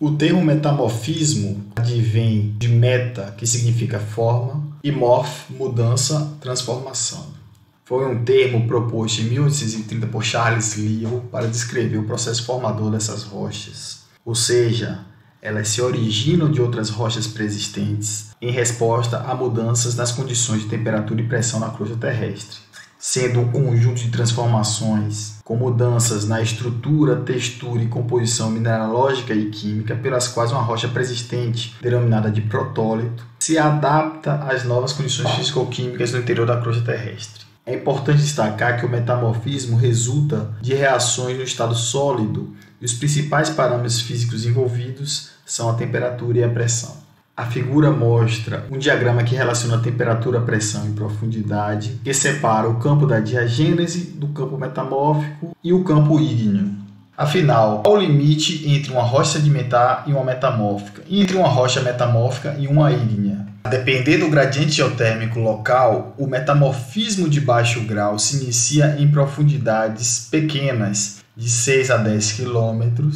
O termo metamorfismo advém de meta, que significa forma, e morph, mudança, transformação. Foi um termo proposto em 1830 por Charles Lyell para descrever o processo formador dessas rochas. Ou seja, elas se originam de outras rochas preexistentes em resposta a mudanças nas condições de temperatura e pressão na crosta terrestre, sendo um conjunto de transformações com mudanças na estrutura, textura e composição mineralógica e química pelas quais uma rocha preexistente, denominada de protólito, se adapta às novas condições físico-químicas no interior da crosta terrestre. É importante destacar que o metamorfismo resulta de reações no estado sólido e os principais parâmetros físicos envolvidos são a temperatura e a pressão. A figura mostra um diagrama que relaciona a temperatura, pressão e profundidade, que separa o campo da diagênese do campo metamórfico e o campo ígneo. Afinal, qual o limite entre uma rocha sedimentar e uma metamórfica, e entre uma rocha metamórfica e uma ígnea? A depender do gradiente geotérmico local, o metamorfismo de baixo grau se inicia em profundidades pequenas, de 6 a 10 km,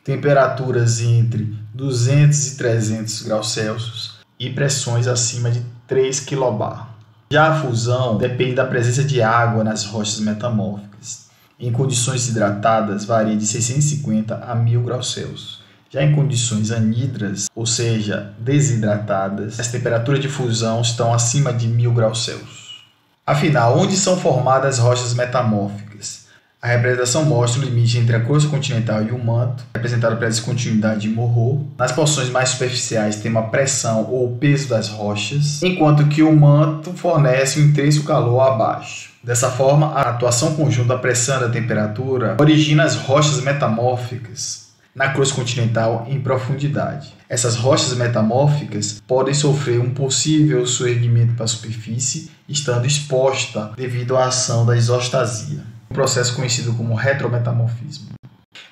temperaturas entre 200 e 300 graus Celsius e pressões acima de 3 kbar. Já a fusão depende da presença de água nas rochas metamórficas. Em condições hidratadas, varia de 650 a 1000 graus Celsius. Já em condições anidras, ou seja, desidratadas, as temperaturas de fusão estão acima de 1000 graus Celsius. Afinal, onde são formadas rochas metamórficas? A representação mostra o limite entre a crosta continental e o manto, representado pela descontinuidade de Morrow. Nas porções mais superficiais tem uma pressão ou peso das rochas, enquanto que o manto fornece um intenso calor abaixo. Dessa forma, a atuação conjunta da pressão e da temperatura origina as rochas metamórficas na crosta continental em profundidade. Essas rochas metamórficas podem sofrer um possível soerguimento para a superfície, estando exposta devido à ação da isostasia, um processo conhecido como retrometamorfismo.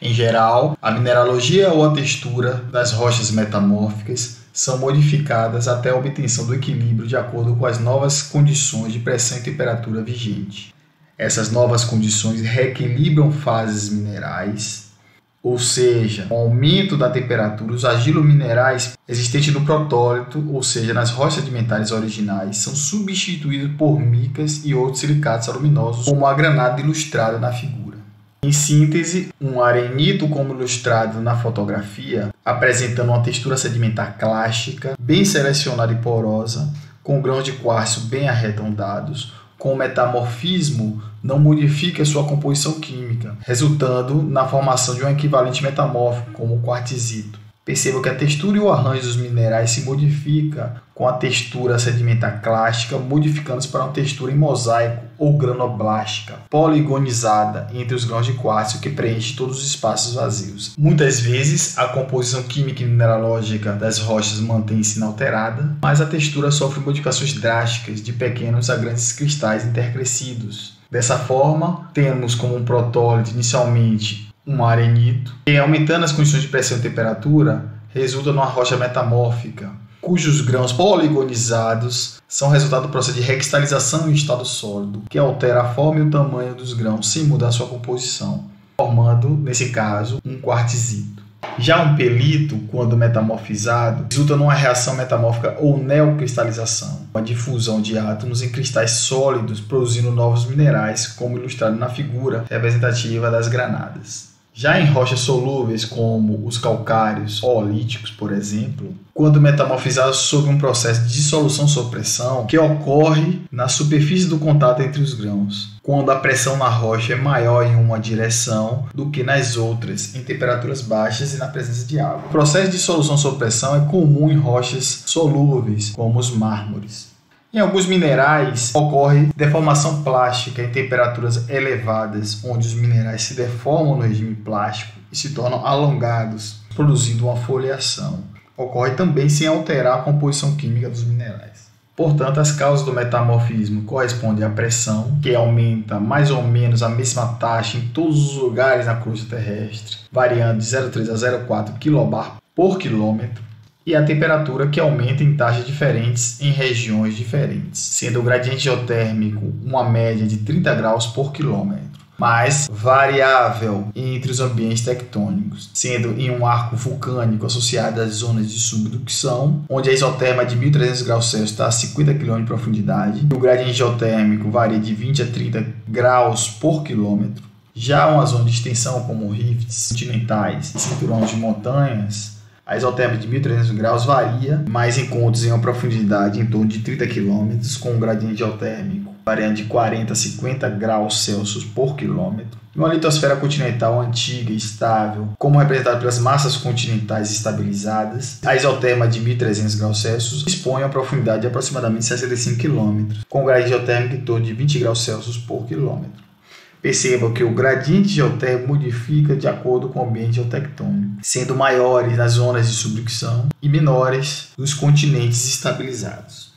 Em geral, a mineralogia ou a textura das rochas metamórficas são modificadas até a obtenção do equilíbrio de acordo com as novas condições de pressão e temperatura vigente. Essas novas condições reequilibram fases minerais, ou seja, com o aumento da temperatura, os argilominerais existentes no protólito, ou seja, nas rochas sedimentares originais, são substituídos por micas e outros silicatos aluminosos, como a granada ilustrada na figura. Em síntese, um arenito, como ilustrado na fotografia, apresentando uma textura sedimentar clástica, bem selecionada e porosa, com grãos de quartzo bem arredondados, com metamorfismo, não modifica sua composição química, resultando na formação de um equivalente metamórfico, como o quartzito. Perceba que a textura e o arranjo dos minerais se modifica com a textura sedimentar clástica, modificando-se para uma textura em mosaico ou granoblástica, poligonizada entre os grãos de quartzo que preenche todos os espaços vazios. Muitas vezes, a composição química e mineralógica das rochas mantém-se inalterada, mas a textura sofre modificações drásticas de pequenos a grandes cristais intercrescidos. Dessa forma, temos como um protólito inicialmente um arenito, e aumentando as condições de pressão e temperatura, resulta numa rocha metamórfica, cujos grãos poligonizados são resultado do processo de recristalização em estado sólido, que altera a forma e o tamanho dos grãos sem mudar sua composição, formando, nesse caso, um quartzito. Já um pelito, quando metamorfizado, resulta numa reação metamórfica ou neocristalização, a difusão de átomos em cristais sólidos, produzindo novos minerais, como ilustrado na figura representativa das granadas. Já em rochas solúveis, como os calcários oolíticos, por exemplo, quando metamorfizados sob um processo de dissolução sob pressão, que ocorre na superfície do contato entre os grãos, quando a pressão na rocha é maior em uma direção do que nas outras, em temperaturas baixas e na presença de água. O processo de dissolução sob pressão é comum em rochas solúveis, como os mármores. Em alguns minerais, ocorre deformação plástica em temperaturas elevadas, onde os minerais se deformam no regime plástico e se tornam alongados, produzindo uma foliação. Ocorre também sem alterar a composição química dos minerais. Portanto, as causas do metamorfismo correspondem à pressão, que aumenta mais ou menos a mesma taxa em todos os lugares na crosta terrestre, variando de 0,3 a 0,4 kbar por quilômetro, e a temperatura, que aumenta em taxas diferentes em regiões diferentes, sendo o gradiente geotérmico uma média de 30 graus por quilômetro. mas variável entre os ambientes tectônicos, sendo em um arco vulcânico associado às zonas de subducção, onde a isoterma de 1.300 graus Celsius está a 50 km de profundidade, e o gradiente geotérmico varia de 20 a 30 graus por quilômetro. Já uma zona de extensão como rifts continentais e cinturões de montanhas, a isoterma de 1.300 graus varia, mas encontra-se em uma profundidade em torno de 30 km, com um gradiente geotérmico variando de 40 a 50 graus Celsius por quilômetro. Em uma litosfera continental antiga e estável, como representada pelas massas continentais estabilizadas, a isoterma de 1.300 graus Celsius dispõe a uma profundidade de aproximadamente 65 km, com um gradiente geotérmico em torno de 20 graus Celsius por quilômetro. Perceba que o gradiente geotérmico modifica de acordo com o ambiente geotectônico, sendo maiores nas zonas de subducção e menores nos continentes estabilizados.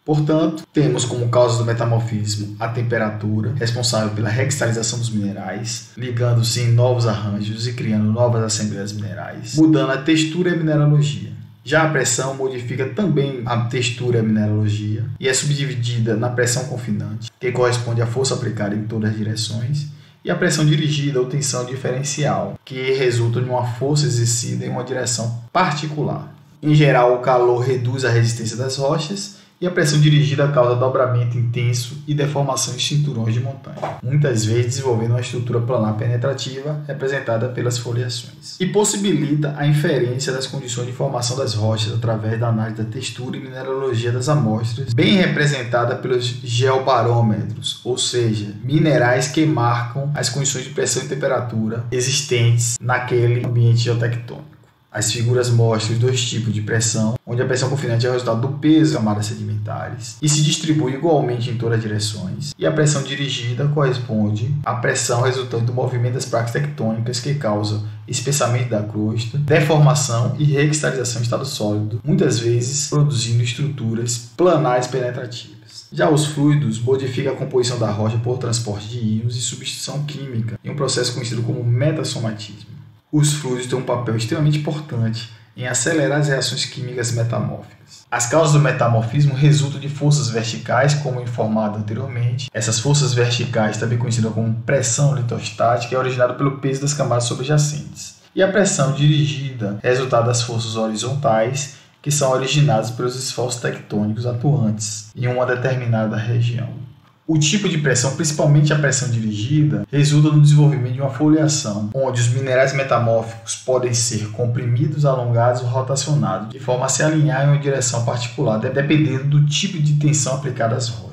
Portanto, temos como causa do metamorfismo a temperatura, responsável pela recristalização dos minerais, ligando-se em novos arranjos e criando novas assembleias minerais, mudando a textura e a mineralogia. Já a pressão modifica também a textura e a mineralogia e é subdividida na pressão confinante, que corresponde à força aplicada em todas as direções, e a pressão dirigida ou tensão diferencial, que resulta de uma força exercida em uma direção particular. Em geral, o calor reduz a resistência das rochas, e a pressão dirigida causa dobramento intenso e deformação em cinturões de montanha, muitas vezes desenvolvendo uma estrutura planar penetrativa representada pelas foliações, e possibilita a inferência das condições de formação das rochas através da análise da textura e mineralogia das amostras, bem representada pelos geobarômetros, ou seja, minerais que marcam as condições de pressão e temperatura existentes naquele ambiente geotectônico. As figuras mostram os dois tipos de pressão, onde a pressão confinante é o resultado do peso das camadas sedimentares e se distribui igualmente em todas as direções, e a pressão dirigida corresponde à pressão resultante do movimento das placas tectônicas que causa espessamento da crosta, deformação e recristalização em estado sólido, muitas vezes produzindo estruturas planares penetrativas. Já os fluidos modificam a composição da rocha por transporte de íons e substituição química, em um processo conhecido como metasomatismo. Os fluidos têm um papel extremamente importante em acelerar as reações químicas metamórficas. As causas do metamorfismo resultam de forças verticais, como informado anteriormente. Essas forças verticais, também conhecidas como pressão litostática, é originada pelo peso das camadas subjacentes. E a pressão dirigida é resultado das forças horizontais, que são originadas pelos esforços tectônicos atuantes em uma determinada região. O tipo de pressão, principalmente a pressão dirigida, resulta no desenvolvimento de uma foliação, onde os minerais metamórficos podem ser comprimidos, alongados ou rotacionados, de forma a se alinhar em uma direção particular, dependendo do tipo de tensão aplicada às rochas.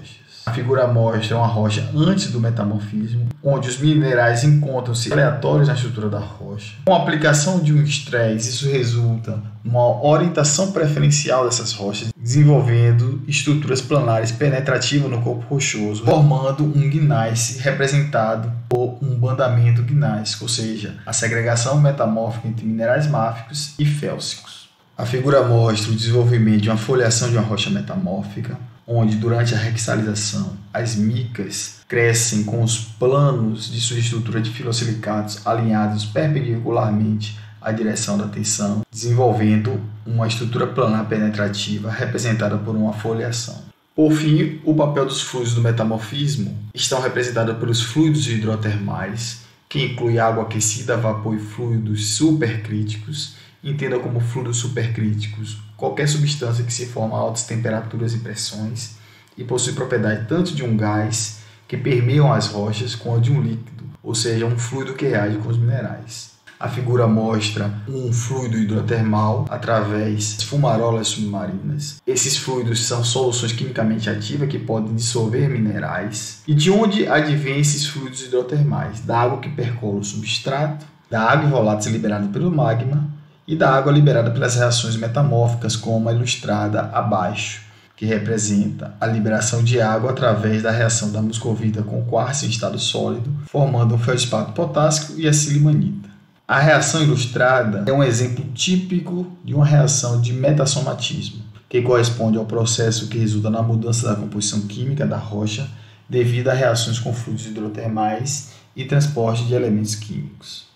A figura mostra uma rocha antes do metamorfismo, onde os minerais encontram-se aleatórios na estrutura da rocha. Com a aplicação de um estresse, isso resulta numa orientação preferencial dessas rochas, desenvolvendo estruturas planares penetrativas no corpo rochoso, formando um gneiss representado por um bandamento gneissko, ou seja, a segregação metamórfica entre minerais máficos e félsicos. A figura mostra o desenvolvimento de uma foliação de uma rocha metamórfica, onde durante a recristalização as micas crescem com os planos de sua estrutura de filosilicatos alinhados perpendicularmente à direção da tensão, desenvolvendo uma estrutura planar penetrativa representada por uma foliação. Por fim, o papel dos fluidos do metamorfismo estão representados pelos fluidos hidrotermais, que inclui água aquecida, vapor e fluidos supercríticos. Entenda como fluidos supercríticos qualquer substância que se forma a altas temperaturas e pressões e possui propriedade tanto de um gás que permeiam as rochas quanto de um líquido, ou seja, um fluido que reage com os minerais. A figura mostra um fluido hidrotermal através de fumarolas submarinas. Esses fluidos são soluções quimicamente ativas que podem dissolver minerais. E de onde advêm esses fluidos hidrotermais? Da água que percola o substrato, da água em voláteis liberada pelo magma e da água liberada pelas reações metamórficas, como a ilustrada abaixo, que representa a liberação de água através da reação da muscovita com quartzo em estado sólido, formando um feldspato potássico e a silimanita. A reação ilustrada é um exemplo típico de uma reação de metasomatismo, que corresponde ao processo que resulta na mudança da composição química da rocha devido a reações com fluidos hidrotermais e transporte de elementos químicos.